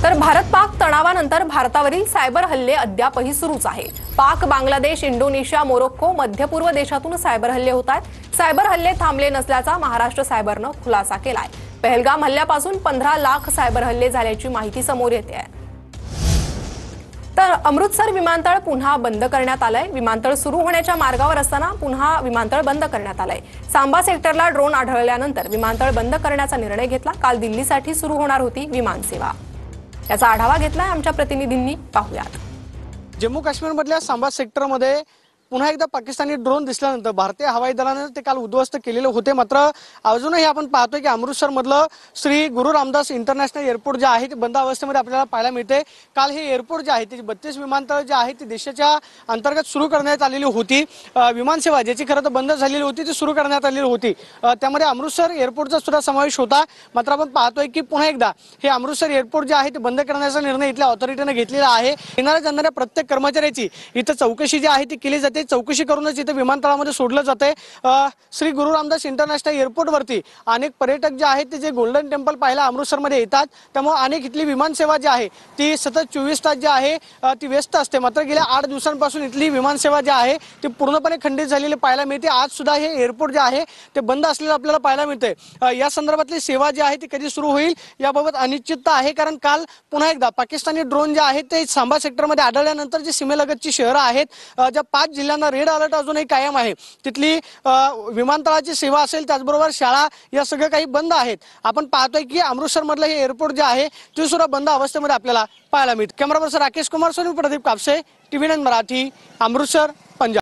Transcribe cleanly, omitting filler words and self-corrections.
तर भारत पाक तणावानंतर भारतावरील सायबर हल्ले अद्यापही सुरूच आहे। पाक, बांगलादेश, इंडोनेशिया, मोरोक्को, मध्य पूर्व देशातून सायबर हल्ले होत आहेत। सायबर हल्ले थांबले नसल्याचा महाराष्ट्र सायबरनं खुलासा केलाय। पहलगाम हल्ल्यापासून 15 लाख सायबर हल्ले झाल्याची माहिती समोर येते आहे। तर अमृतसर विमानतळ पुन्हा बंद करण्यात आलंय। विमानतळ सुरू होण्याच्या मार्गावर असताना पुन्हा विमानतळ बंद करण्यात आलंय। सांबा सेक्टरला ड्रोन आढळल्यानंतर विमानतळ बंद करण्याचा निर्णय घेतला। काल दिल्लीसाठी सुरू होणार होती विमान सेवा। याचा आढावा घेतलाय आमच्या प्रतिनिधींनी, पाहूयात। जम्मू काश्मीरमधल्या सांबा सेक्टरमध्ये पुन्हा एकदा पाकिस्तानी ड्रोन दिसल्यानंतर भारतीय हवाई दलाने ते काल उद्ध्वस्त केलेले होते। मात्र अजूनही आपण पाहतोय की अमृतसरमधलं श्री गुरु रामदास इंटरनॅशनल एअरपोर्ट जे आहे ते बंद अवस्थेमध्ये आपल्याला पाहायला मिळते। काल हे एअरपोर्ट जे आहे ते 32 विमानतळ जे आहे ती देशाच्या अंतर्गत सुरू करण्यात आलेली होती। विमानसेवा ज्याची खरं तर बंद झालेली होती ती सुरू करण्यात आलेली होती। त्यामध्ये अमृतसर एअरपोर्टचा सुद्धा समावेश होता। मात्र आपण पाहतोय की पुन्हा एकदा हे अमृतसर एअरपोर्ट जे आहे ते बंद करण्याचा निर्णय इथल्या ऑथॉरिटीने घेतलेला आहे। येणाऱ्या जाणाऱ्या प्रत्येक कर्मचाऱ्याची इथं चौकशी जी आहे ती केली जाते। चौकशी करूनच इथे विमानतळामध्ये सोडलं जाते। श्री गुरु रामदास इंटरनॅशनल एअरपोर्ट वरती अनेक पर्यटक जे आहेत ते जे गोल्डन टेम्पल पाहायला अमृतसरमध्ये येतात, त्यामुळे अनेक इथली विमानसेवा जी आहे ती सतत 24 तास जी आहे ती व्यस्त असते। मात्र गेल्या 8 दिवसांपासून इथली विमानसेवा जी आहे ती पूर्णपणे खंडित झालेली पाहायला मिळते। आज सुद्धा हे एअरपोर्ट जे आहे ते बंद असलेलं आपल्याला पाहायला मिळते। या संदर्भातली सेवा जी आहे ती कधी सुरू होईल याबाबत अनिश्चितता आहे। कारण काल पुन्हा एकदा पाकिस्तानी ड्रोन जे आहेत ते सांबा सेक्टरमध्ये आढळल्यानंतर जी सीमेलगतची शहरं आहेत, ज्या 5 जिल्ह्यांना रेड अलर्ट अजूनही कायम आहे, तिथली विमानतळाची सेवा असेल त्याचबरोबर शाळा या सगळं काही बंद आहेत। आपण पाहतोय की अमृतसर मधलं हे एअरपोर्ट जे आहे ते सुद्धा बंद अवस्थेमध्ये आपल्याला पाहायला मिळते। Camera person Rakesh Kumar Soni, Pradeep Kapse, TV9 Marathi, Amritsar, Punjab.